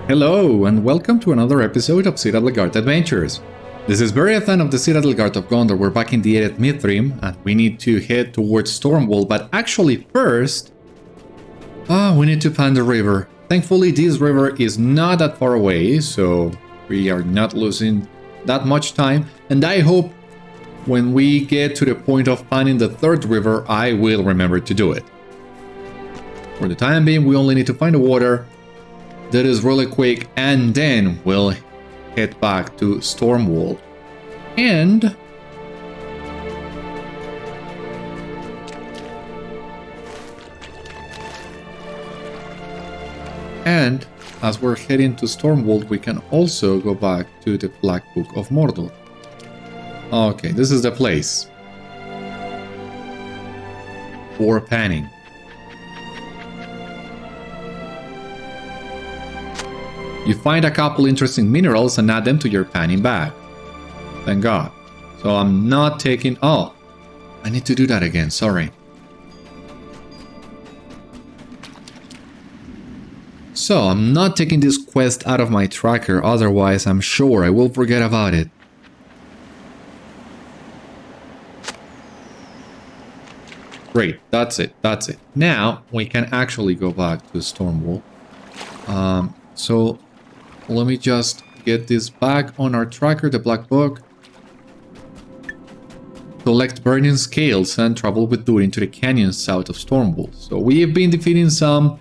Hello, and welcome to another episode of Citadel Adventures. This is Beriathan of the Citadel of Gondor. We're back in the Ered Mithrin, and we need to head towards Stormwall, but actually first... we need to find the river. Thankfully, this river is not that far away, so we are not losing that much time, and I hope when we get to the point of finding the third river, I will remember to do it. For the time being, we only need to find the water. That is really quick, and then we'll head back to Stormwall. And as we're heading to Stormwall, we can also go back to the Black Book of Mordor. Okay, this is the place for panning. You find a couple interesting minerals and add them to your panning bag. Thank God. So I'm not taking... Oh, I need to do that again, sorry. So I'm not taking this quest out of my tracker, otherwise I'm sure I will forget about it. Great, that's it. Now we can actually go back to Stormwall. So let me just get this back on our tracker, the Black Book. Collect burning scales and travel with Durin to the canyons south of Stormwall. So we have been defeating some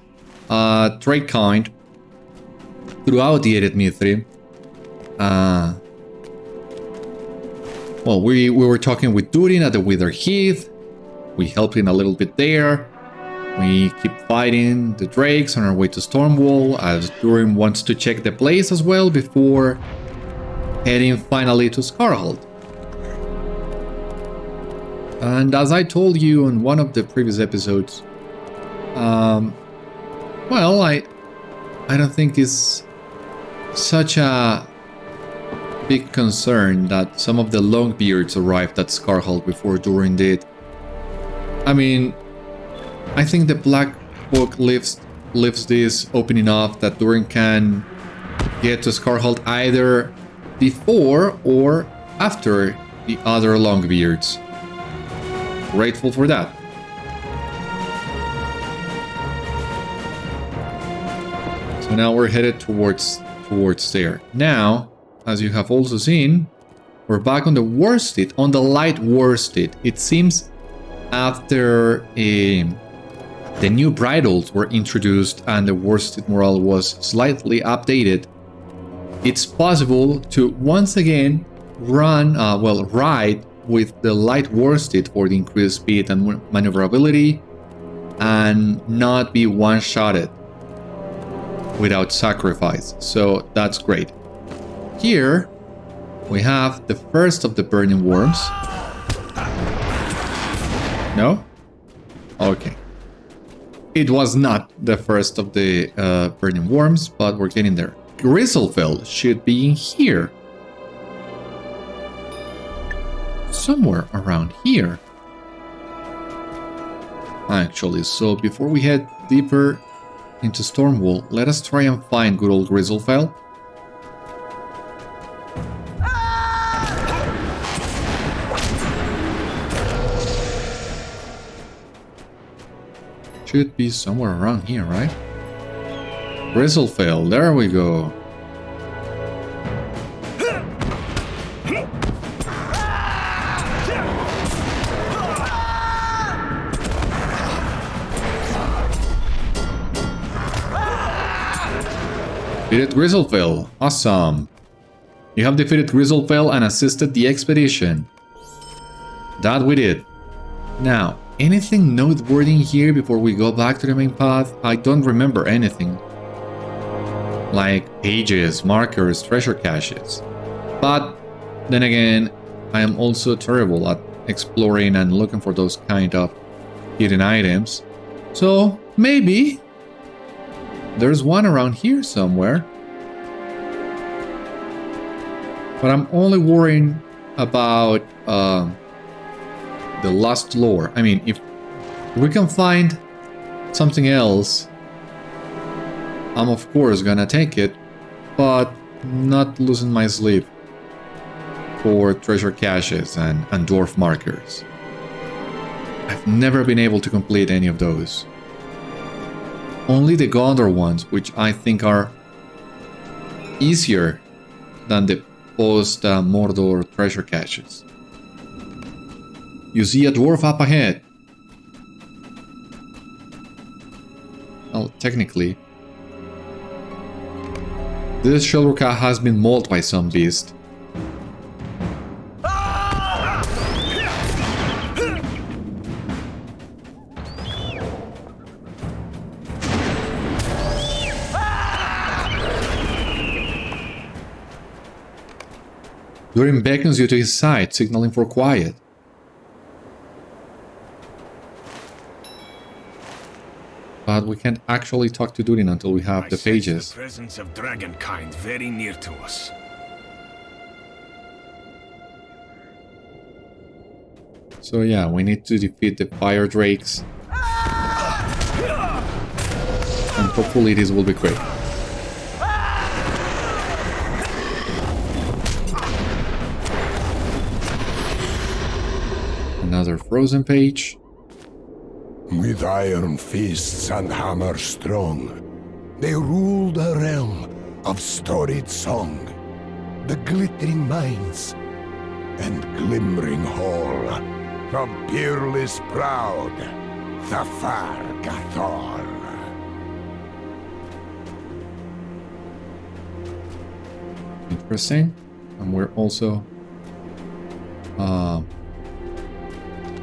trade kind throughout the Ered Mithrin. Well, we were talking with Durin at the Wither Heath. We helped him a little bit there. We keep fighting the drakes on our way to Stormwall, as Durin wants to check the place as well before heading finally to Skarháld. And as I told you in one of the previous episodes, well, I don't think it's such a big concern that some of the Longbeards arrived at Skarháld before Durin did. I mean, I think the Black Book leaves this opening up that Durin can get to Skarháld either before or after the other Longbeards. Grateful for that. So now we're headed towards there. Now, as you have also seen, we're back on the worsted, on the light worsted. It seems after the new bridles were introduced and the worsted morale was slightly updated, it's possible to once again ride with the light worsted for the increased speed and maneuverability and not be one-shotted without sacrifice. So that's great. Here we have the first of the burning worms. No? Okay. It was not the first of the burning worms, but we're getting there. Grizzlefell should be in here. Somewhere around here. Actually, so before we head deeper into Stormwall, let us try and find good old Grizzlefell. Should be somewhere around here, right? Grizzlefell, there we go. Defeated Grizzlefell, awesome. You have defeated Grizzlefell and assisted the expedition. That we did. Now, anything noteworthy here before we go back to the main path? I don't remember anything. Like pages, markers, treasure caches. But then again, I am also terrible at exploring and looking for those kind of hidden items. So maybe there's one around here somewhere. But I'm only worrying about the lost lore. I mean, if we can find something else, I'm of course gonna take it. but not losing my sleep for treasure caches and dwarf markers. I've never been able to complete any of those. Only the Gondor ones, which I think are easier than the post-Mordor treasure caches. You see a dwarf up ahead. Well, technically, this Zhélruka has been mauled by some beast. Durin beckons you to his side, signaling for quiet. But we can't actually talk to Durin until we have the pages. The presence of dragonkind very near to us. So yeah, we need to defeat the fire drakes. And hopefully this will be quick. Another frozen page. With iron fists and hammer strong, they ruled a realm of storied song, the glittering mines and glimmering hall of peerless proud, the far Gathol. Interesting. And we're also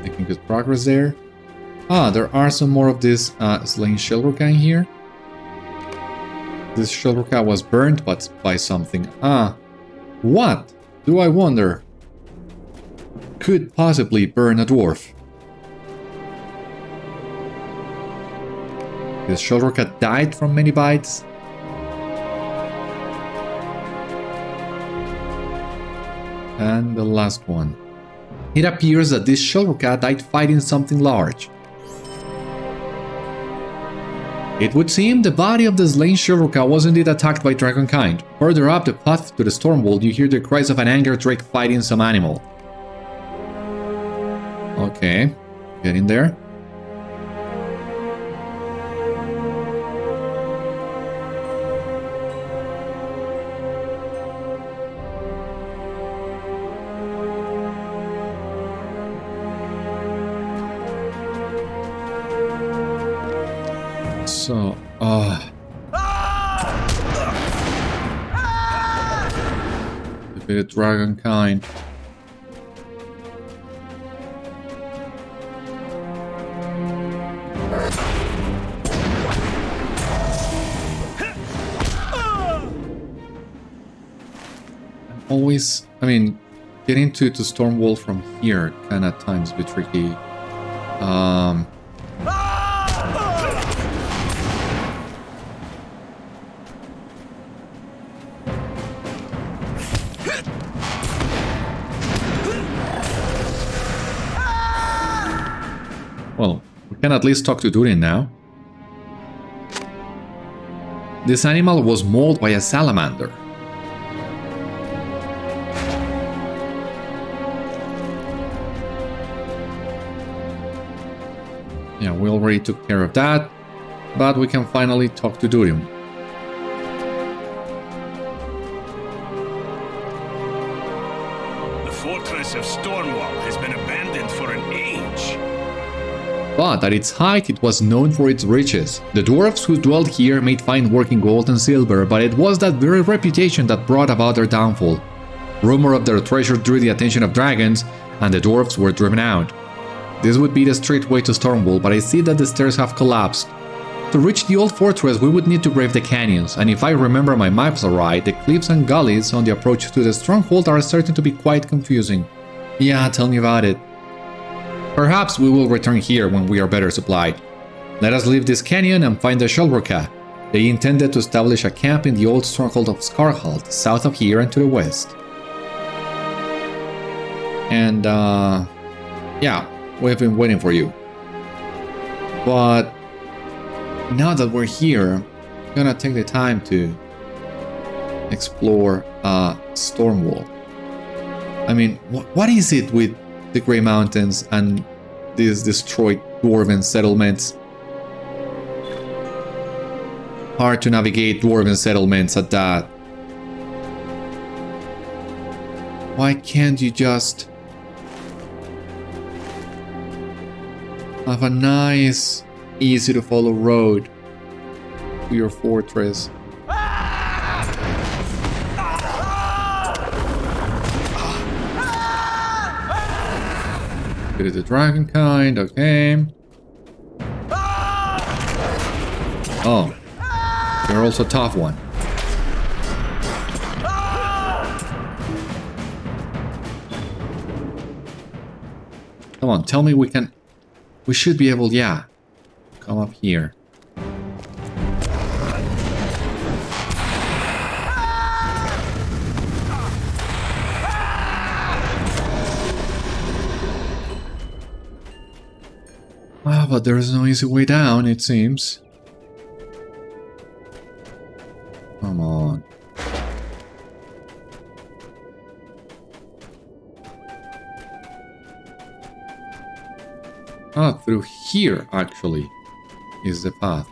making good progress there. There are some more of this slain Zhélruka in here. This Zhélruka was burned by something. What, do I wonder, could possibly burn a dwarf? This Zhélruka died from many bites. And the last one. It appears that this Zhélruka died fighting something large. It would seem the body of the slain Zhélruka was indeed attacked by dragonkind. Further up the path to the Stormwall, you hear the cries of an angry drake fighting some animal. Okay, get in there. So, defeated dragonkind. Always, I mean, getting to Stormwall from here can at times be tricky. Well, we can at least talk to Durin now. This animal was mauled by a salamander. Yeah, we already took care of that, but we can finally talk to Durin. The fortress of Stormwall has been abandoned for an age. But at its height it was known for its riches. The dwarves who dwelled here made fine work in gold and silver, but it was that very reputation that brought about their downfall. Rumor of their treasure drew the attention of dragons, and the dwarves were driven out. This would be the straight way to Stormwall, but I see that the stairs have collapsed. To reach the old fortress we would need to brave the canyons, and if I remember my maps right, the cliffs and gullies on the approach to the stronghold are certain to be quite confusing. Yeah, tell me about it. Perhaps we will return here when we are better supplied. Let us leave this canyon and find the Zhélruka. They intended to establish a camp in the old stronghold of Skarháld, south of here and to the west. And, yeah, we've been waiting for you. But now that we're here, I'm gonna take the time to explore Stormwall. I mean, what is it with the Grey Mountains and these destroyed Dwarven settlements? Hard to navigate Dwarven settlements at that. Why can't you just have a nice, easy to follow road to your fortress? Bit of the dragon kind, okay. Oh, you're also a tough one. Come on, tell me we should be able, yeah. Come up here. Ah, but there is no easy way down, it seems. Come on. Ah, through here, actually, is the path.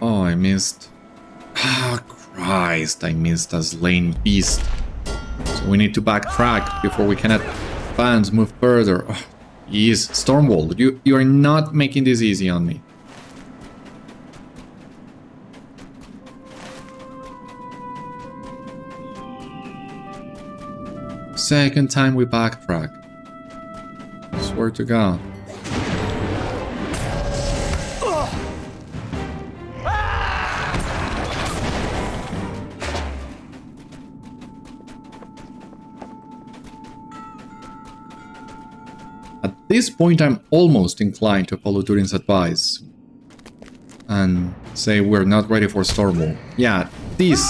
Oh, I missed. Ah, Christ, I missed a slain beast. So we need to backtrack before we can advance, move further. Oh, jeez, Stormwall, you are not making this easy on me. Second time we backtrack. Swear to God. At this point, I'm almost inclined to follow Durin's advice and say we're not ready for Stormwall. Yeah, this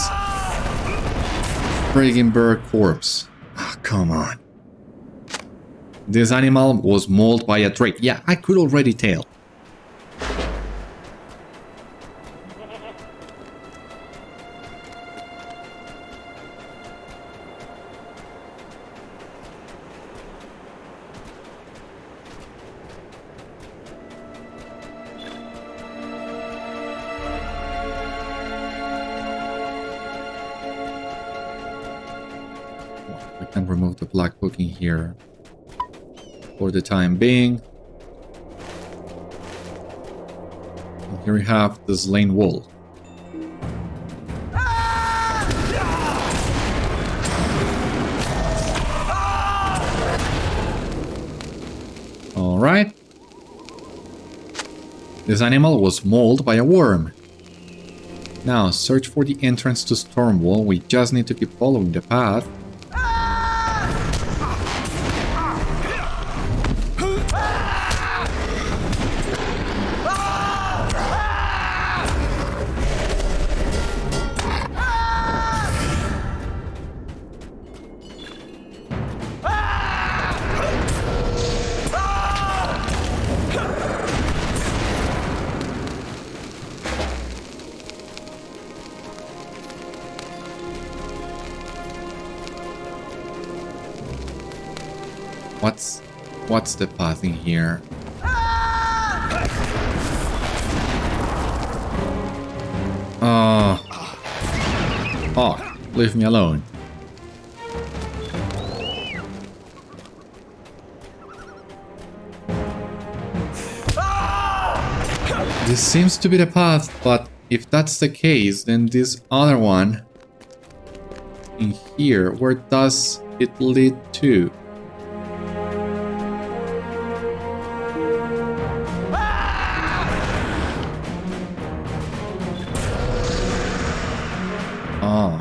friggin' bird corpse. Ah, come on. This animal was mauled by a drake. Yeah, I could already tell. We can remove the black book in here for the time being. And here we have the slain wolf. Alright. This animal was mauled by a worm. Now, search for the entrance to Stormwall. We just need to keep following the path. What's the path in here? Oh, leave me alone. This seems to be the path, but if that's the case, then this other one in here, where does it lead to?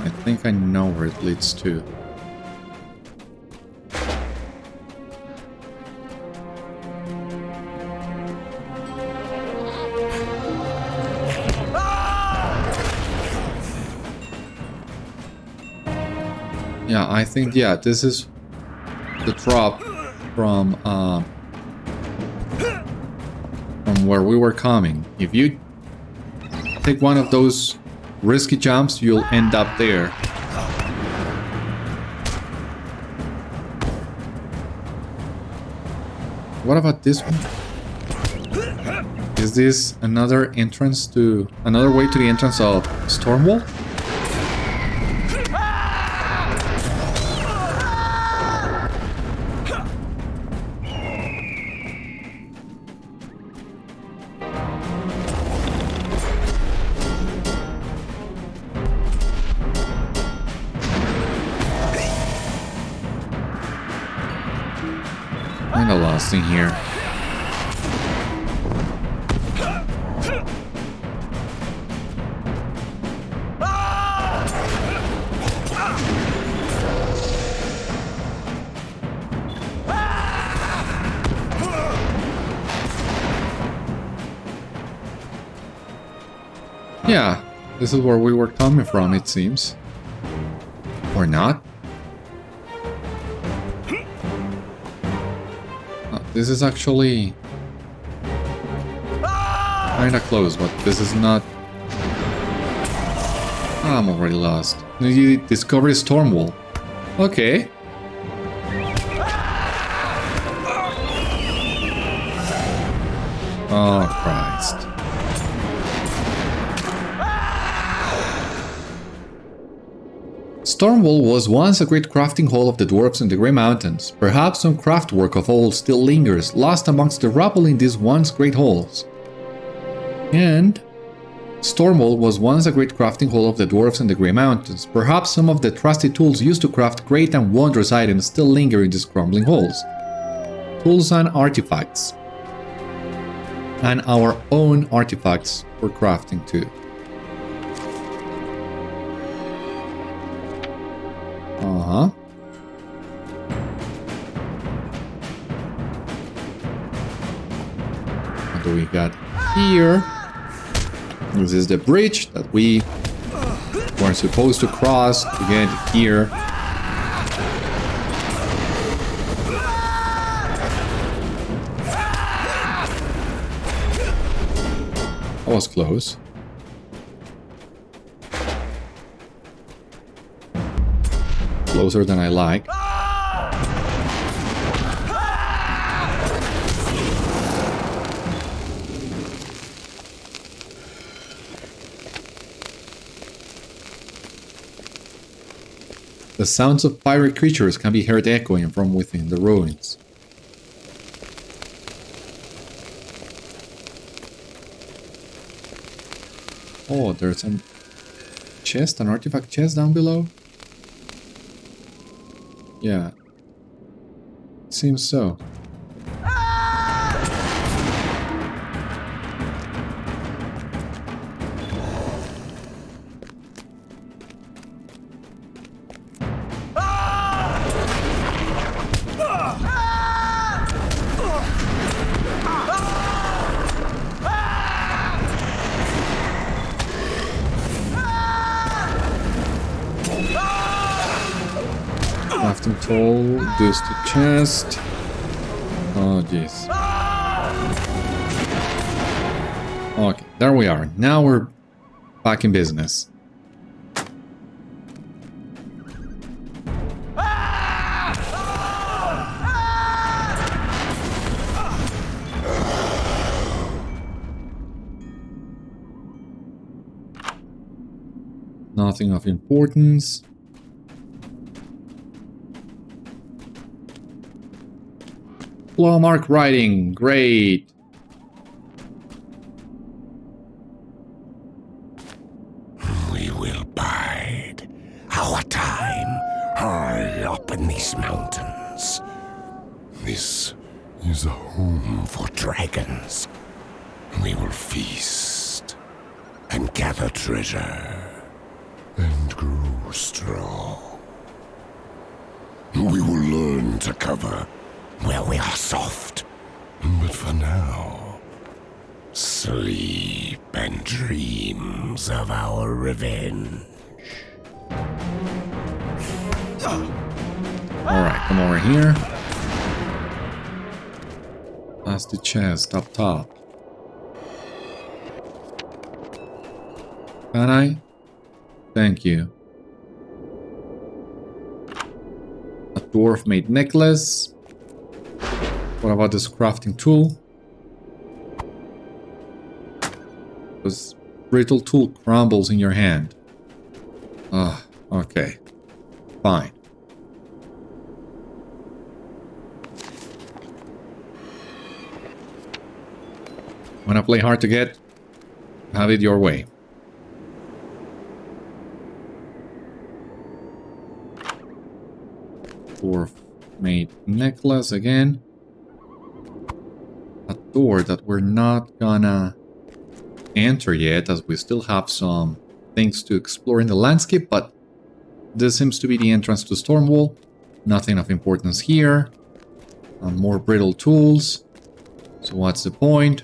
I think I know where it leads to. Yeah, I think, yeah, this is the drop from where we were coming. If you take one of those risky jumps, you'll end up there. What about this one? Is this another entrance to... another way to the entrance of Stormwall? Kinda lost in here. Yeah, this is where we were coming from, it seems. Or not. Oh, this is actually kinda close, but this is not... I'm already lost. You discovered Stormwall. Okay. Oh, Christ. Stormwall was once a great crafting hall of the Dwarves in the Grey Mountains. Perhaps some craftwork of old still lingers, lost amongst the rubble in these once great halls. And Stormwall was once a great crafting hall of the Dwarves in the Grey Mountains. Perhaps some of the trusty tools used to craft great and wondrous items still linger in these crumbling halls. Tools and artifacts. And our own artifacts for crafting too. Uh-huh. What do we got here? This is the bridge that we were supposed to cross to get here. That was close. Closer than I like. The sounds of pirate creatures can be heard echoing from within the ruins. Oh, there's a chest, an artifact chest down below? Yeah. Seems so. Crafting tool, this to chest. Oh jeez. Okay, there we are. Now we're back in business. Nothing of importance. Clawmark writing, great. We will bide our time high up in these mountains. This is a home for dragons. We will feast and gather treasure and grow strong. We will learn to cover where we are soft. But for now, sleep and dreams of our revenge. Alright, come over here. That's the chest up top. Can I? Thank you. A dwarf-made necklace. What about this crafting tool? This brittle tool crumbles in your hand. Ah, okay. Fine. Wanna play hard to get? Have it your way. Dwarf-made necklace again. A door that we're not gonna enter yet, as we still have some things to explore in the landscape, but this seems to be the entrance to Stormwall. Nothing of importance here. More brittle tools. So what's the point?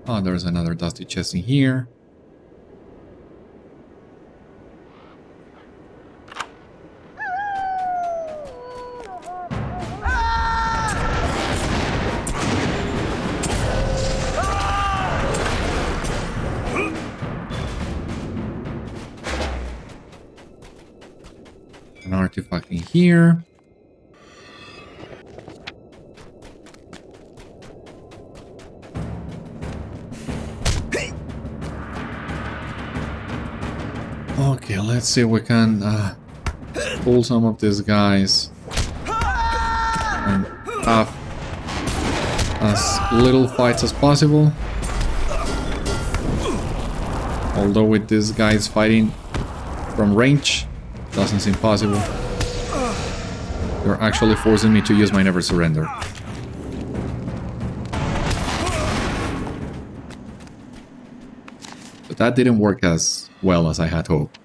Oh, there's another dusty chest in here. An artifact in here. Okay, let's see if we can pull some of these guys and have as little fights as possible. Although with these guys fighting from range, doesn't seem possible. They're actually forcing me to use my never surrender. But that didn't work as well as I had hoped.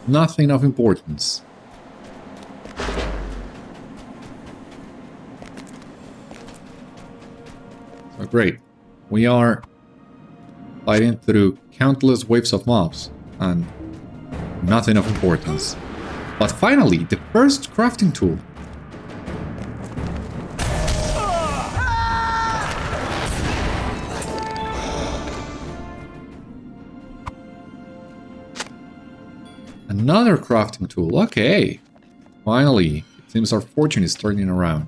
Nothing of importance. So great. We are fighting through countless waves of mobs and nothing of importance. But finally, the first crafting tool. Another crafting tool, okay. Finally, it seems our fortune is turning around.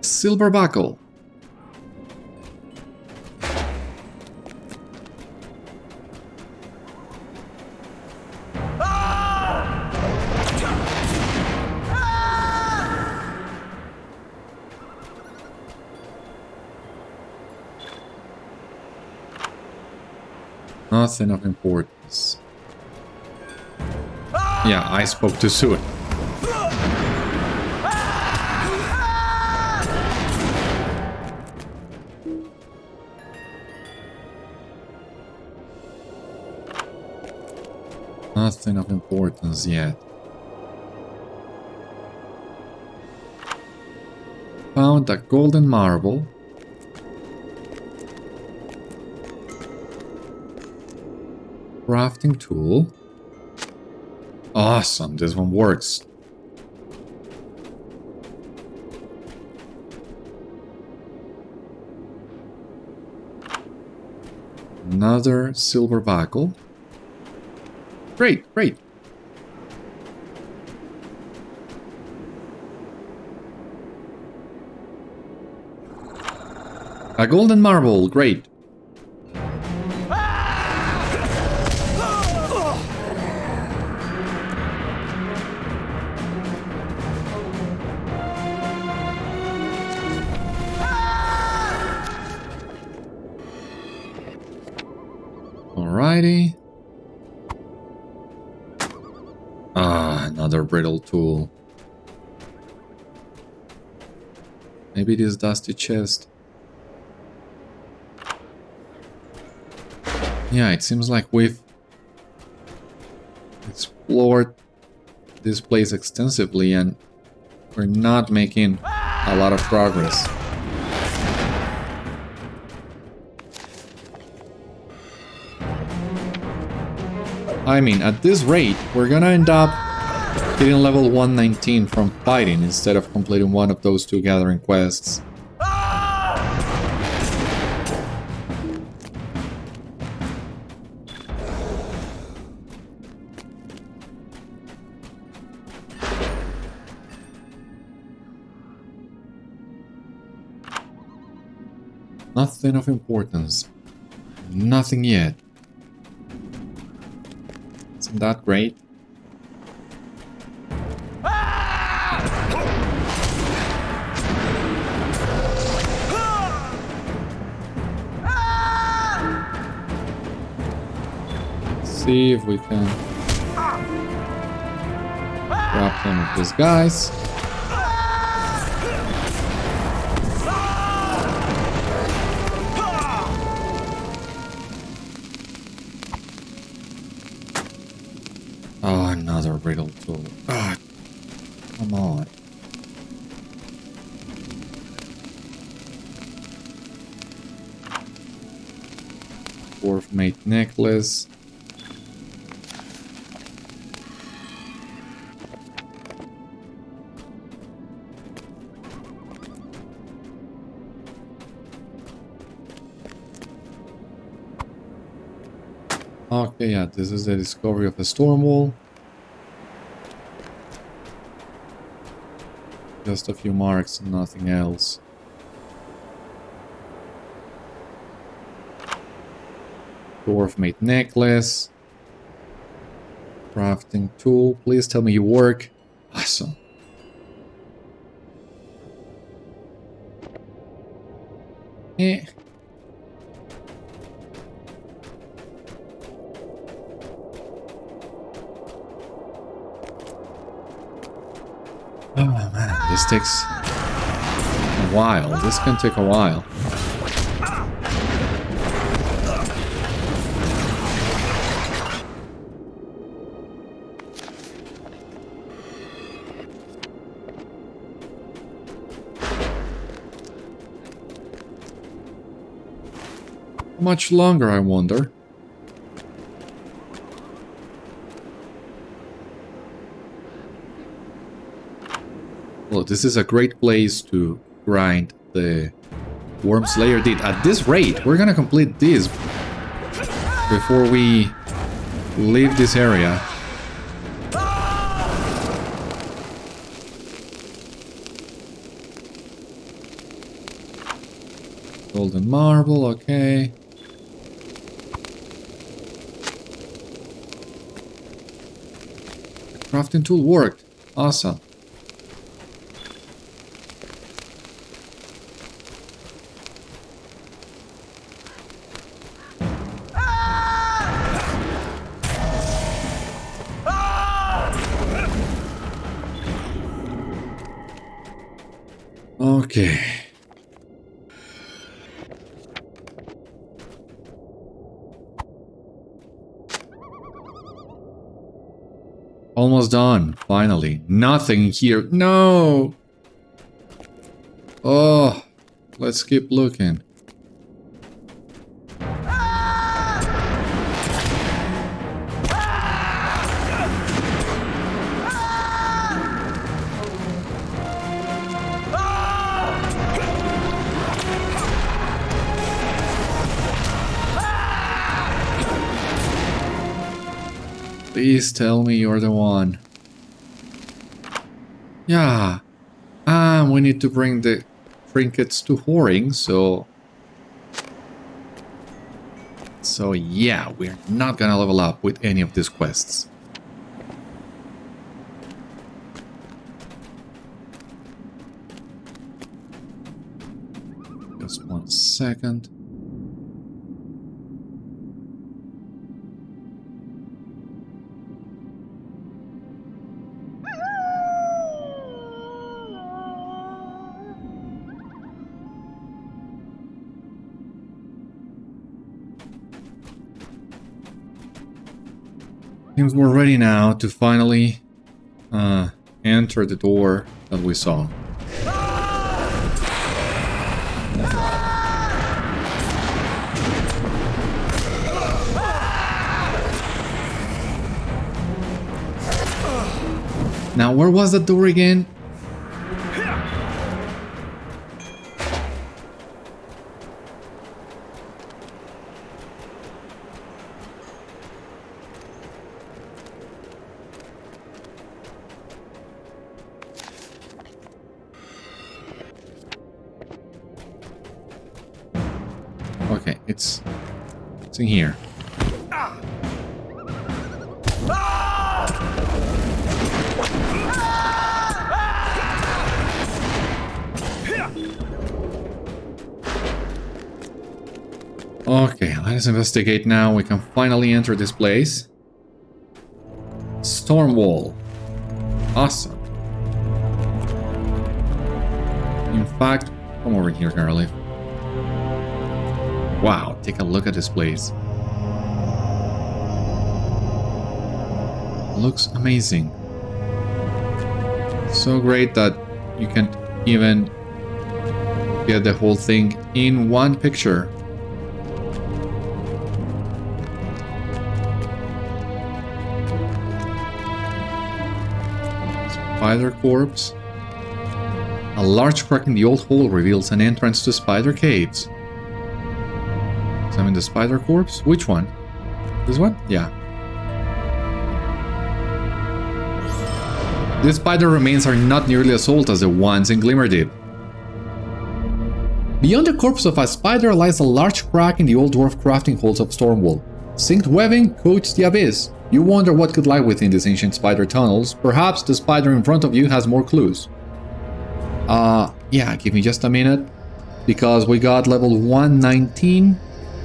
Silver buckle. Nothing of importance. Yeah, I spoke too soon. Nothing of importance yet. Found a golden marble. Crafting tool. Awesome, this one works. Another silver buckle. Great, great. A golden marble, great. Alrighty. Another brittle tool. Maybe this dusty chest. Yeah, it seems like we've explored this place extensively and we're not making a lot of progress. I mean, at this rate, we're gonna end up getting level 119 from fighting instead of completing one of those 2 gathering quests. Nothing of importance. Nothing yet. Isn't that great? See if we can grab some of these guys. Oh, another riddle tool. Ah, come on. Dwarf mate necklace. Okay, yeah, this is the discovery of a Stormwall. Just a few marks and nothing else. Dwarf made necklace. Crafting tool. Please tell me you work. Awesome. Eh. Oh man, this takes a while. This can take a while. How much longer, I wonder? Well, this is a great place to grind the Worm Slayer Deed. At this rate, we're gonna complete this before we leave this area. Golden marble, okay. The crafting tool worked. Awesome. Okay. Almost done, finally. Nothing here. No! Oh, let's keep looking. Please tell me you're the one. Yeah. We need to bring the trinkets to whoring, so... So yeah, we're not gonna level up with any of these quests. Just 1 second. Seems we're ready now to finally enter the door that we saw. Now, where was that door again? Okay, it's in here. Okay, let's investigate now. We can finally enter this place. Stormwall. Awesome. In fact, come over here, Carly. Wow, take a look at this place. Looks amazing. So great that you can even get the whole thing in one picture. Spider corpse. A large crack in the old hole reveals an entrance to spider caves. Examine the spider corpse. Which one? This one? Yeah. These spider remains are not nearly as old as the ones in Glimmerdeep. Beyond the corpse of a spider lies a large crack in the old dwarf crafting halls of Stormwall. Synced webbing coats the abyss. You wonder what could lie within these ancient spider tunnels. Perhaps the spider in front of you has more clues. Yeah, give me just a minute. Because we got level 119.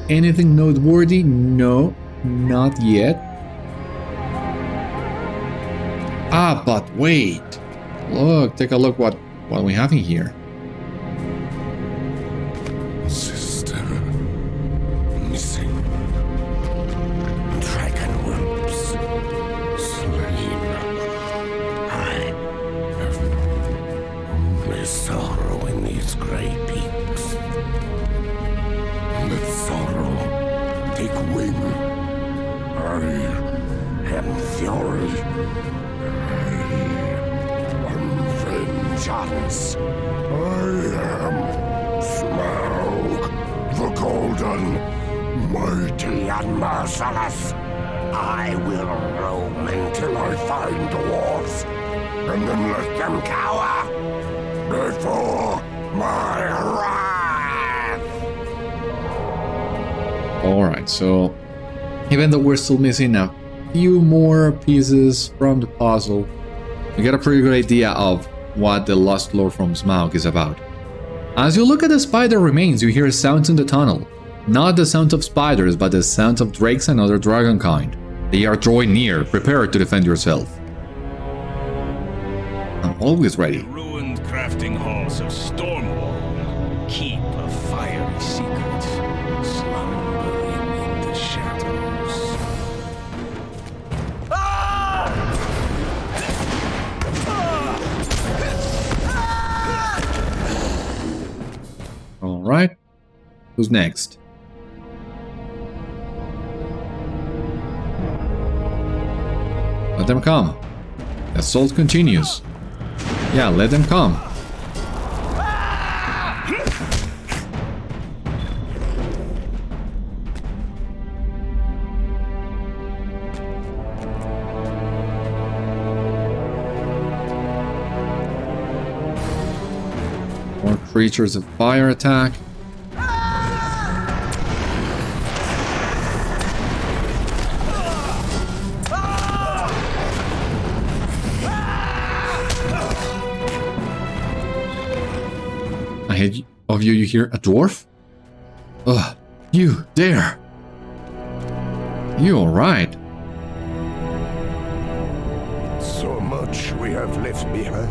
Anything noteworthy? No, not yet. Ah, but wait. Look, take a look what we have in here. Sister missing. Dragon whelps slain. I have only sorrow in these grey peaks. Let sorrow take wing. I am fury. Vengeance. I am Smoke, the Golden, mighty and merciless. I will roam until I find dwarves, and then let them cower before my wrath. Alright, so even though we're still missing a few more pieces from the puzzle, we get a pretty good idea of what the lost lore from Smaug is about. As you look at the spider remains, you hear sounds in the tunnel. Not the sounds of spiders, but the sounds of drakes and other dragon kind. They are drawing near, prepare to defend yourself. I'm always ready. The ruined crafting halls of Stormwall keep a fiery secret, slumbering in the shadows. Alright. Who's next? Let them come. The assault continues. Yeah, let them come. More creatures of fire attack. Ahead of you, you hear a dwarf? Ugh, you there! You alright? So much we have left behind.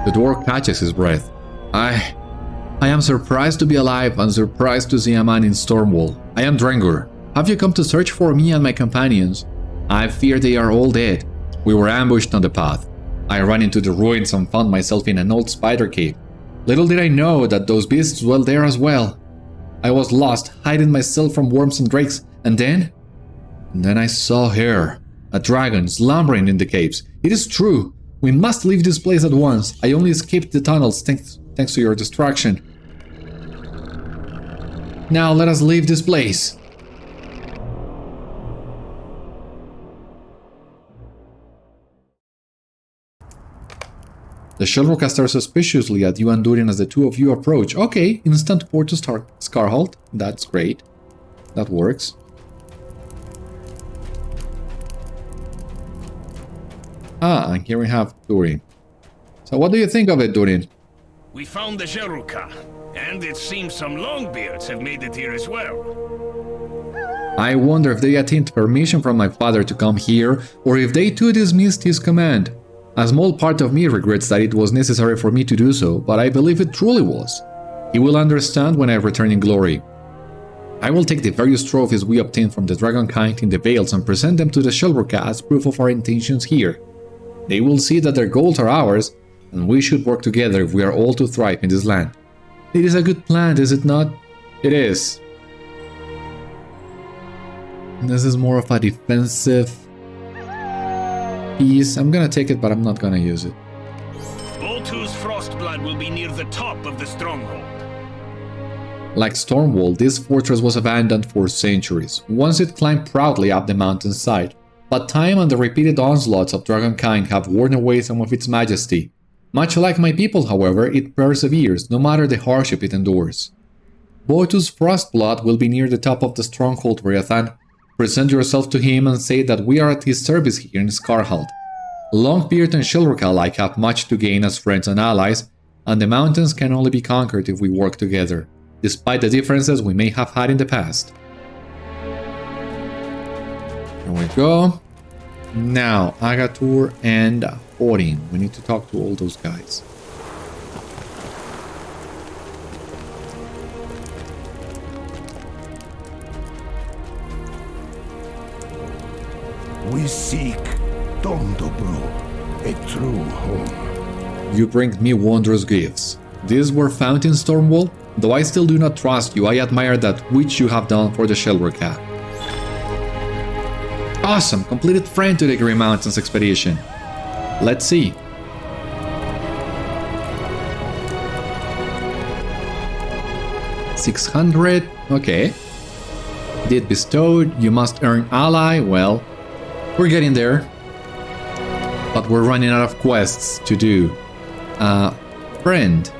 The dwarf catches his breath. I am surprised to be alive and surprised to see a man in Stormwall. I am Drengur. Have you come to search for me and my companions? I fear they are all dead. We were ambushed on the path. I ran into the ruins and found myself in an old spider cave. Little did I know that those beasts dwell there as well. I was lost, hiding myself from worms and drakes, and then I saw her. A dragon slumbering in the caves. It is true. We must leave this place at once. I only escaped the tunnels thanks to your destruction. Now let us leave this place. The Zhélruka stares suspiciously at you and Durin as the two of you approach. Okay, instant port to Skarháld. That's great. That works. Ah, and here we have Durin. So what do you think of it, Durin? We found the Zhélruka, and it seems some Longbeards have made it here as well. I wonder if they attained permission from my father to come here, or if they too dismissed his command. A small part of me regrets that it was necessary for me to do so, but I believe it truly was. He will understand when I return in glory. I will take the various trophies we obtained from the dragonkind in the Vales and present them to the Zhélruka as proof of our intentions here. They will see that their goals are ours, and we should work together if we are all to thrive in this land. It is a good plan, is it not? It is. This is more of a defensive piece. I'm gonna take it, but I'm not gonna use it. Boltu's Frostblood will be near the top of the stronghold. Like Stormwall, this fortress was abandoned for centuries. Once it climbed proudly up the mountainside, but time and the repeated onslaughts of dragonkind have worn away some of its majesty. Much like my people, however, it perseveres, no matter the hardship it endures. Boltu's Frostblood will be near the top of the stronghold, Beriathan. Present yourself to him and say that we are at his service here in Skarháld. Longbeard and Zhélruka alike have much to gain as friends and allies, and the mountains can only be conquered if we work together, despite the differences we may have had in the past. There we go. Now, Agatur and Odin. We need to talk to all those guys. We seek Domdobro, a true home. You bring me wondrous gifts. These were found in Stormwall? Though I still do not trust you, I admire that which you have done for the Zhélruka. Awesome! Completed friend to the Grey Mountains expedition. Let's see. $600. Okay. Did bestowed. You must earn ally. Well, we're getting there. But we're running out of quests to do. Friend.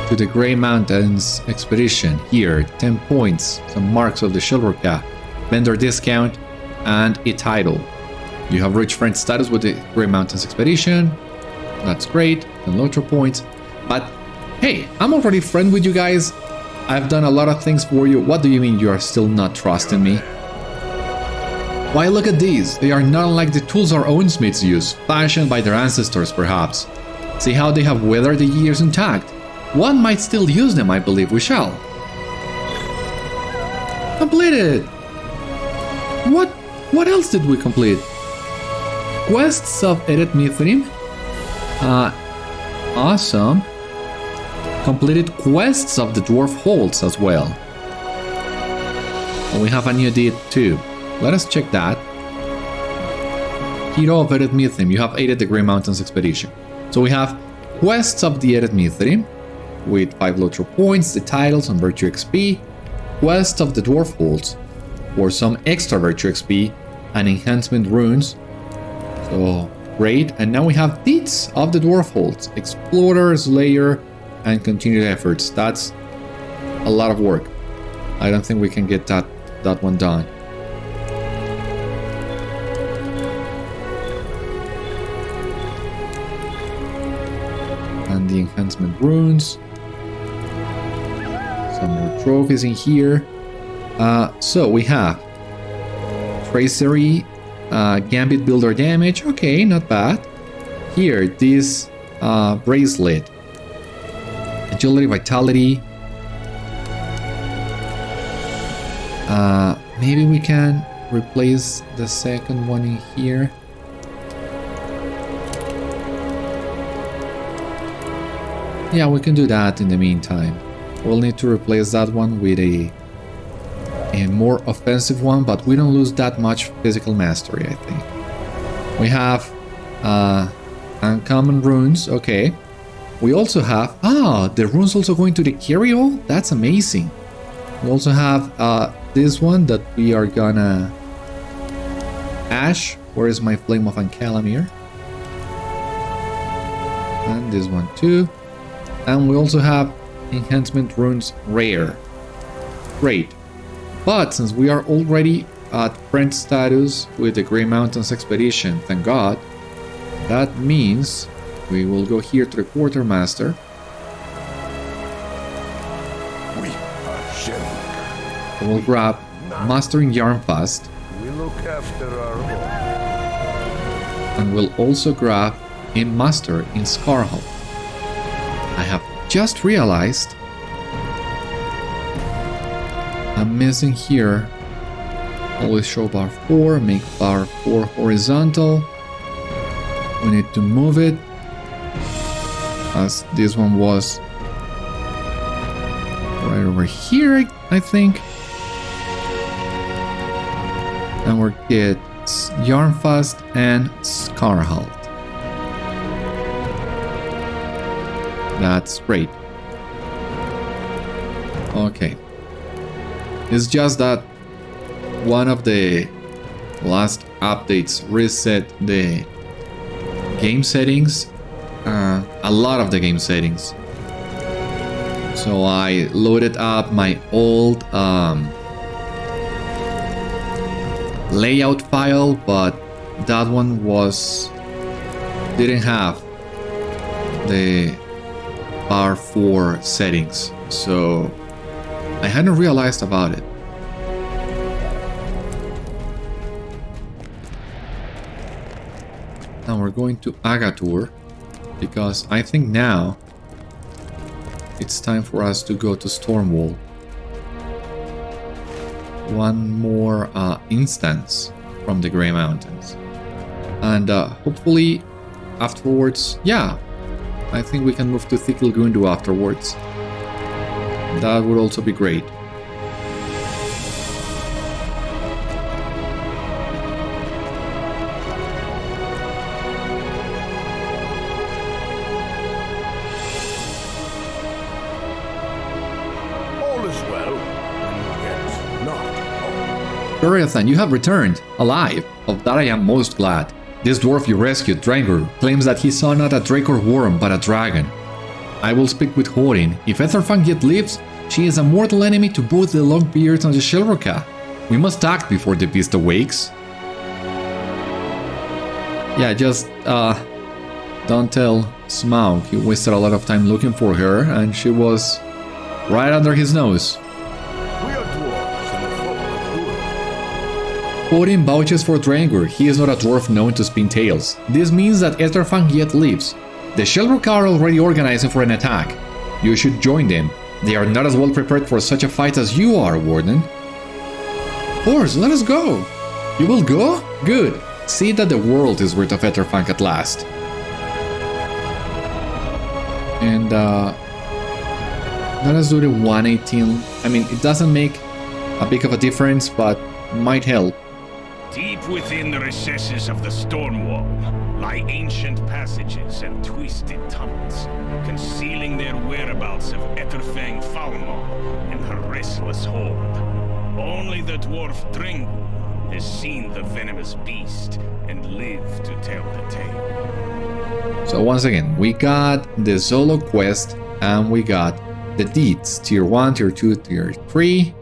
To the Grey Mountains expedition. Here, 10 points. Some marks of the Zhélruka. Vendor discount. And a title. You have reached friend status with the Grey Mountains expedition. That's great. And LOTRO points. But hey, I'm already friend with you guys. I've done a lot of things for you. What do you mean you are still not trusting me? Why, look at these. They are not unlike the tools our own smiths use, fashioned by their ancestors perhaps. See how they have weathered the years intact. One might still use them, I believe we shall. Completed! What else did we complete? Quests of Ered Mithrin. Awesome. Completed quests of the dwarf holds as well. And we have a new deed too. Let us check that. Hero of Ered Mithrin. You have aided the Grey Mountains expedition. So we have quests of the Ered Mithrin with 5 LOTRO points, the titles and Virtue XP. Quests of the dwarf holds for some extra Virtue XP and Enhancement Runes. So great. And now we have deeds of the dwarf holds. Explorer, Slayer, and continued efforts. That's a lot of work. I don't think we can get that one done. And the Enhancement Runes. Some more trophies in here. So we have Tracery, Gambit Builder damage. Okay, not bad. Here, this bracelet. Agility, Vitality. Maybe we can replace the second one in here. Yeah, we can do that in the meantime. We'll need to replace that one with a a more offensive one, but we don't lose that much physical mastery, I think. We have uncommon runes, okay. We also have, the runes also going to the carry-all? That's amazing. We also have this one that we are gonna... Ash, where is my Flame of Ancalamir? And this one too. And we also have Enhancement Runes Rare. Great. But since we are already at friend status with the Grey Mountains Expedition, thank God, that means we will go here to the Quartermaster. We are Zhélruka. We'll grab Mastering Yarnfast. We look after our own. And we'll also grab a Master in Skarháld. I have just realized I'm missing here. Always show bar 4, make bar 4 horizontal. We need to move it, as this one was right over here, I think. And we'll get Yarnfast and Skarháld. That's great. Okay. It's just that one of the last updates reset the game settings, a lot of the game settings. So I loaded up my old layout file, but that one didn't have the bar 4 settings, so I hadn't realized about it. Now we're going to Agatur, because I think now it's time for us to go to Stormwall. One more instance from the Grey Mountains. And hopefully afterwards, yeah, I think we can move to Thikil Gundu afterwards. That would also be great. Beriathan, you have returned, alive. Of that I am most glad. This dwarf you rescued, Drengur, claims that he saw not a drake or worm, but a dragon. I will speak with Warden. If Etterfang yet lives, she is a mortal enemy to both the Longbeards and the Zhélruka. We must act before the beast awakes. Yeah, just, don't tell Smaug. He wasted a lot of time looking for her, and she was right under his nose. Odin vouches for Drengur. He is not a dwarf known to spin tales. This means that Etterfang yet lives. The Zhélruka are already organizing for an attack. You should join them. They are not as well prepared for such a fight as you are, Warden. Of course, let us go. You will go? Good. See that the world is rid of Etterfang at last. And let us do the 118. I mean, it doesn't make a big of a difference, but might help. Deep within the recesses of the Stormwall lie ancient passages and twisted tunnels, concealing their whereabouts of Etterfang Falmar and her restless horde. Only the dwarf Drengur has seen the venomous beast and lived to tell the tale. So once again, we got the Zolo quest and we got the deeds, tier 1, tier 2, tier 3,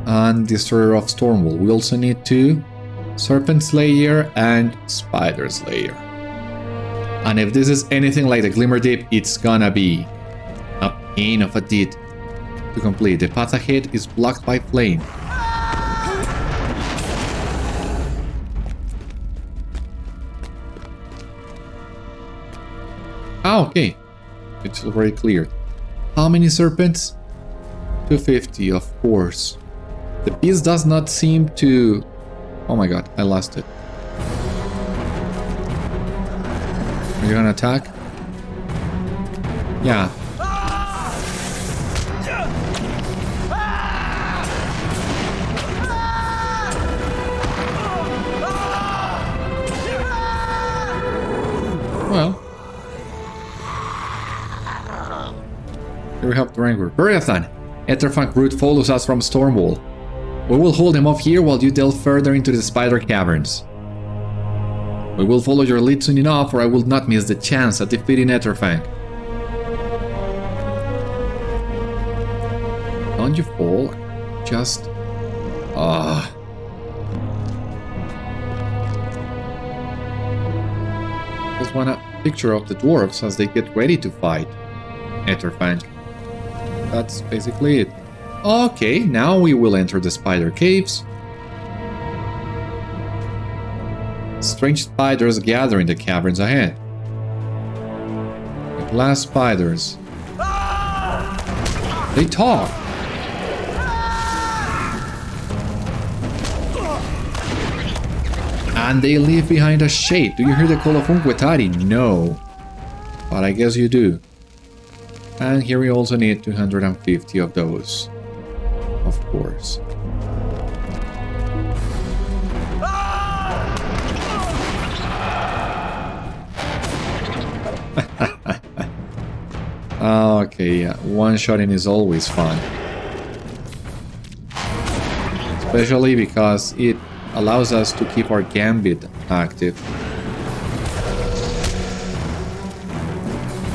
and Destroyer of Stormwall. We also need 2 Serpent Slayer and Spider Slayer. And if this is anything like the Glimmer Deep, it's gonna be a pain of a deed to complete. The path ahead is blocked by flame. Ah, okay. It's already cleared. How many serpents? 250, of course. The beast does not seem to... Oh my god, I lost it. Are you gonna attack? Yeah. we have Drengur. Beriathan! Etterfang route follows us from Stormwall. We will hold him off here while you delve further into the spider caverns. We will follow your lead soon enough, or I will not miss the chance at defeating Etterfang. Don't you fall? Just... Just want a picture of the dwarves as they get ready to fight Etterfang. That's basically it. Okay, now we will enter the spider caves. Strange spiders gather in the caverns ahead. The glass spiders. They talk! And they leave behind a shade. Do you hear the call of Unquetari? No. But I guess you do. And here we also need 250 of those. Of course. Okay, yeah. One-shotting is always fun. Especially because it allows us to keep our gambit active.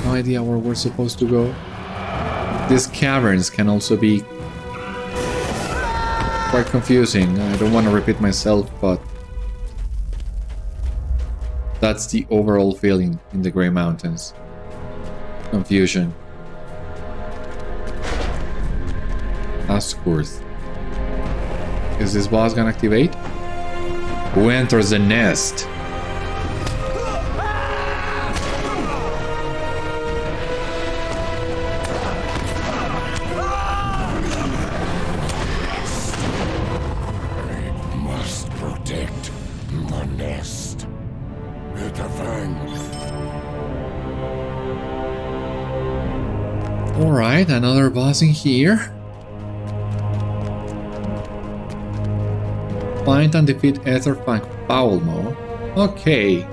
No idea where we're supposed to go. These caverns can also be quite confusing. I don't want to repeat myself, but that's the overall feeling in the Grey Mountains. Confusion. Askurth. Is this boss gonna activate? Who enters the nest? I must protect the nest. Etterfang. Alright, another boss in here. Find and defeat Etterfang Foulmo. Okay.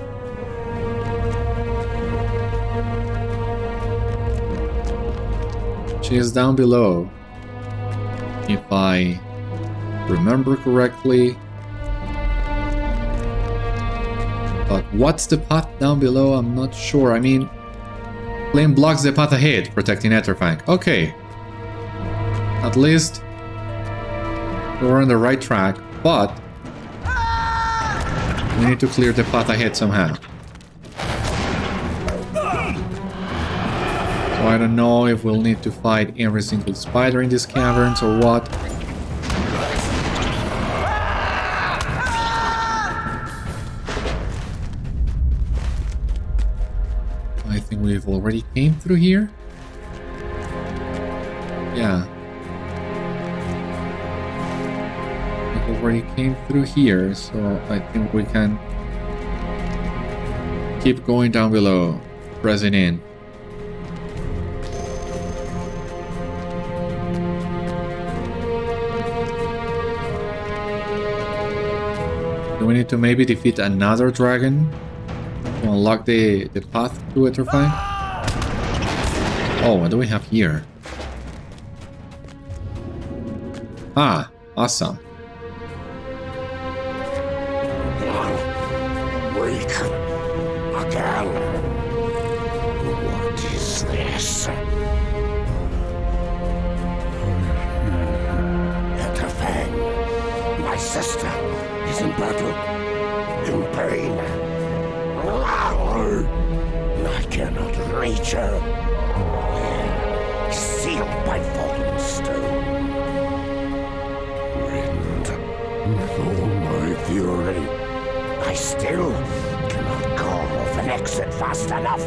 She is down below. If I remember correctly. But what's the path down below? I'm not sure. I mean, flame blocks the path ahead, protecting Etterfang. Okay. At least we're on the right track, but we need to clear the path ahead somehow. So I don't know if we'll need to fight every single spider in these caverns or what. I think we've already came through here. Yeah. Already came through here, so I think we can keep going down below, pressing in. Do we need to maybe defeat another dragon to unlock the path to Etterfang? Oh, what do we have here? Ah, awesome. Wake again. What is this? Etterfang, my sister, is in battle, in pain. I cannot reach her. Sealed by fallen stone. Wind, with all my fury, I still cannot carve an exit fast enough.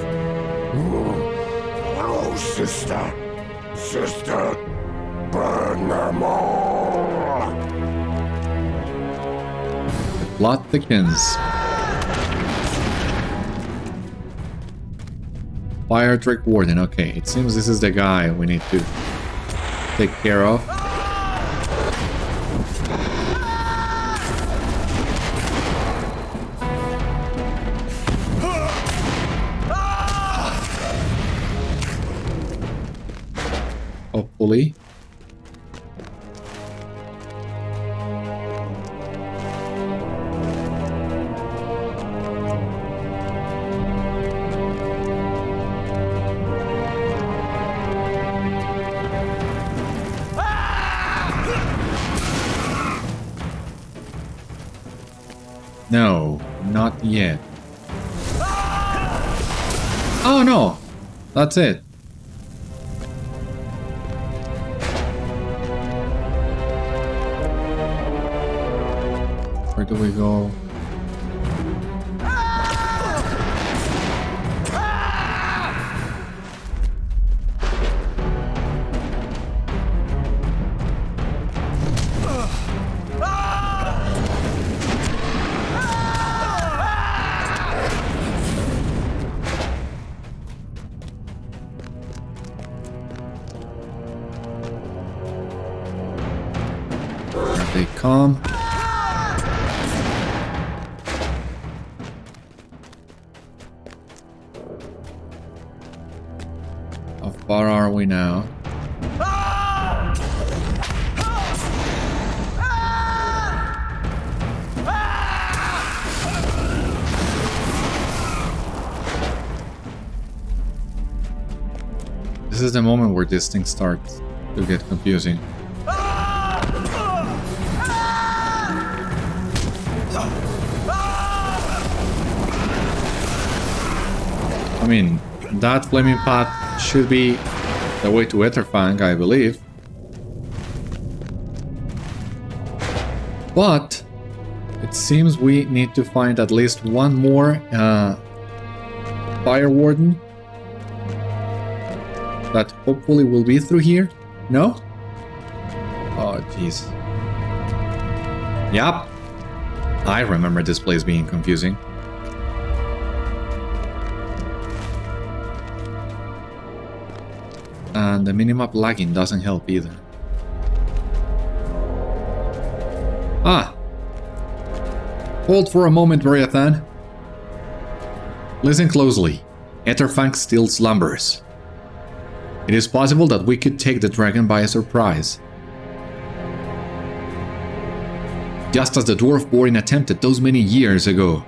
Oh, sister, sister, burn them all. The plot thickens. Fire Trick Warden. Okay, it seems this is the guy we need to take care of. carefully. No, not yet. Oh no! That's it. Where do we go? They come. How far are we now? This is the moment where this thing starts to get confusing. I mean, that flaming path should be the way to Etterfang, I believe. But it seems we need to find at least one more Fire Warden that hopefully will be through here. No? Oh, jeez. Yup. I remember this place being confusing. And the minimap lagging doesn't help either. Ah! Hold for a moment, Beriathan. Listen closely. Etterfang still slumbers. It is possible that we could take the dragon by surprise. Just as the Dwarfborn attempted those many years ago.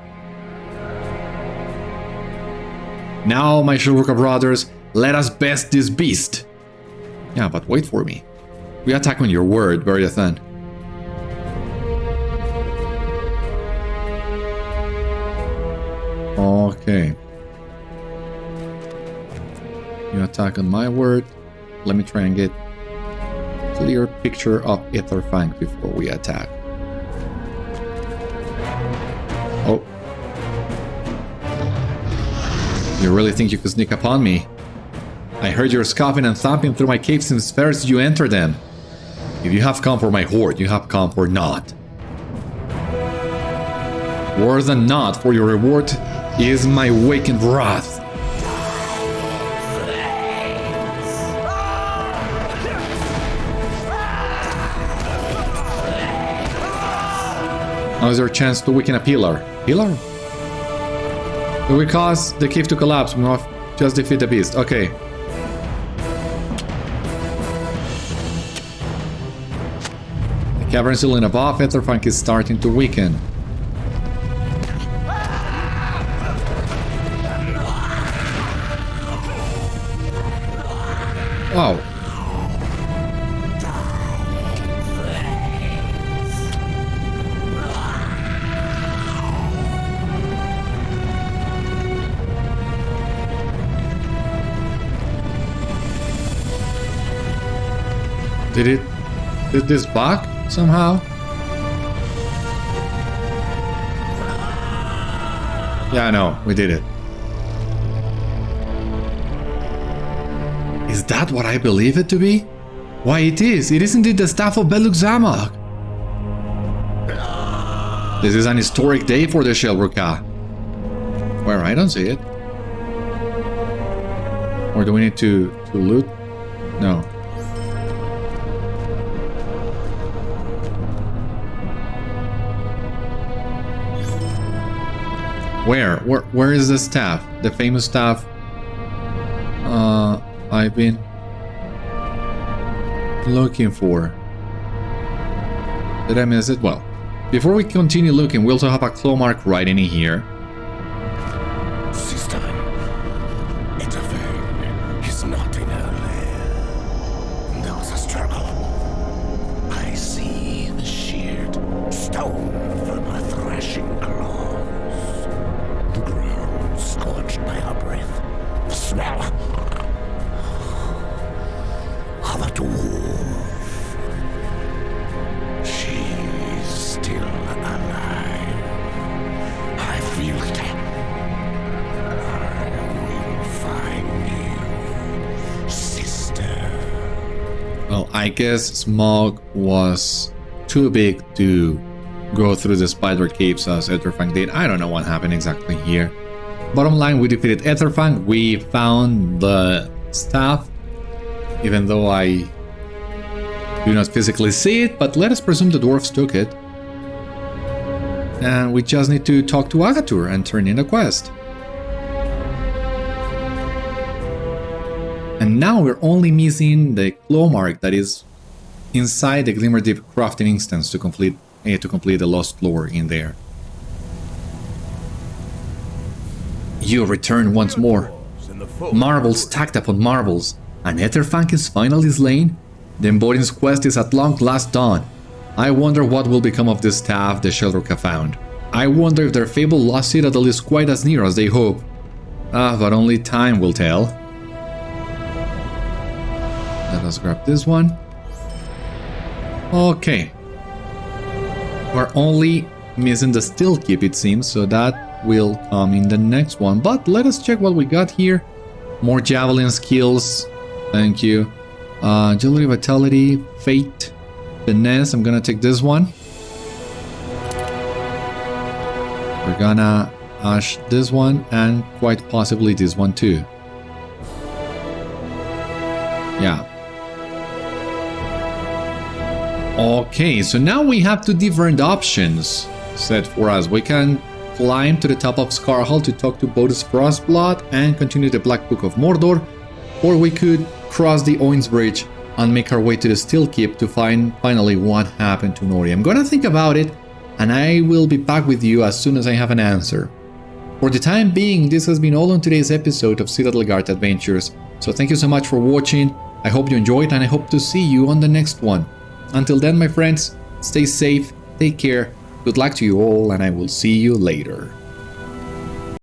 Now, my Zhélruka brothers, let us best this beast! Yeah, but wait for me. We attack on your word, Beriathan. Okay. You attack on my word. Let me try and get a clear picture of Etterfang before we attack. Oh. You really think you could sneak upon me? I heard your scoffing and thumping through my caves since first you entered them. If you have come for my horde, you have come for naught. Worse than naught, for your reward is my awakened wrath. Now is our chance to weaken a pillar. Pillar? If we cause the cave to collapse, we must just defeat the beast. Okay. The cavern ceiling above Etterfang is starting to weaken. Wow. Did this bug somehow? Yeah, I know, we did it. Is that what I believe it to be? Why, it is! It is indeed the Stave of Veluk-zámok! This is an historic day for the Zhélruka. Where? I don't see it. Or do we need to loot? No. Where is the staff? The famous staff I've been looking for? Did I miss it? Well, before we continue looking, we also have a claw mark right in here. This time, Etterfang is not in her lair. There was a struggle. I see the sheared stone from her thrashing claws. The ground scorched by her breath. The smell of a dwarf. She's still alive. I feel it. I will find you, sister. Well, I guess Smog was too big to go through the spider caves as Etterfang did. I don't know what happened exactly here. Bottom line, we defeated Etterfang. We found the staff, even though I do not physically see it, but let us presume the dwarves took it. And we just need to talk to Agatur and turn in a quest. And now we're only missing the claw mark that is inside the Glimmerdeep crafting instance to complete the lost lore in there. You return once more. Marbles stacked upon marbles, and Etterfang is finally slain. The Embodied's quest is at long last done. I wonder what will become of the staff the Zhélruka found. I wonder if their fabled lost Citadel is quite as near as they hope. But only time will tell. Let us grab this one. Okay. We're only missing the Still Keep, it seems, so that will come in the next one. But let us check what we got here. More javelin skills. Thank you. Agility, Vitality, Fate, Finesse. I'm gonna take this one. We're gonna ash this one and quite possibly this one too. Yeah. Okay, so now we have two different options set for us. We can climb to the top of Skarháld to talk to Bodis Frostblood and continue the Black Book of Mordor, or we could cross the Oin's Bridge and make our way to the Still Keep to find finally what happened to Nori. I'm gonna think about it, and I will be back with you as soon as I have an answer. For the time being, this has been all on today's episode of Citadel Guard Adventures, so thank you so much for watching. I hope you enjoyed, and I hope to see you on the next one. Until then, my friends, stay safe, take care, good luck to you all, and I will see you later.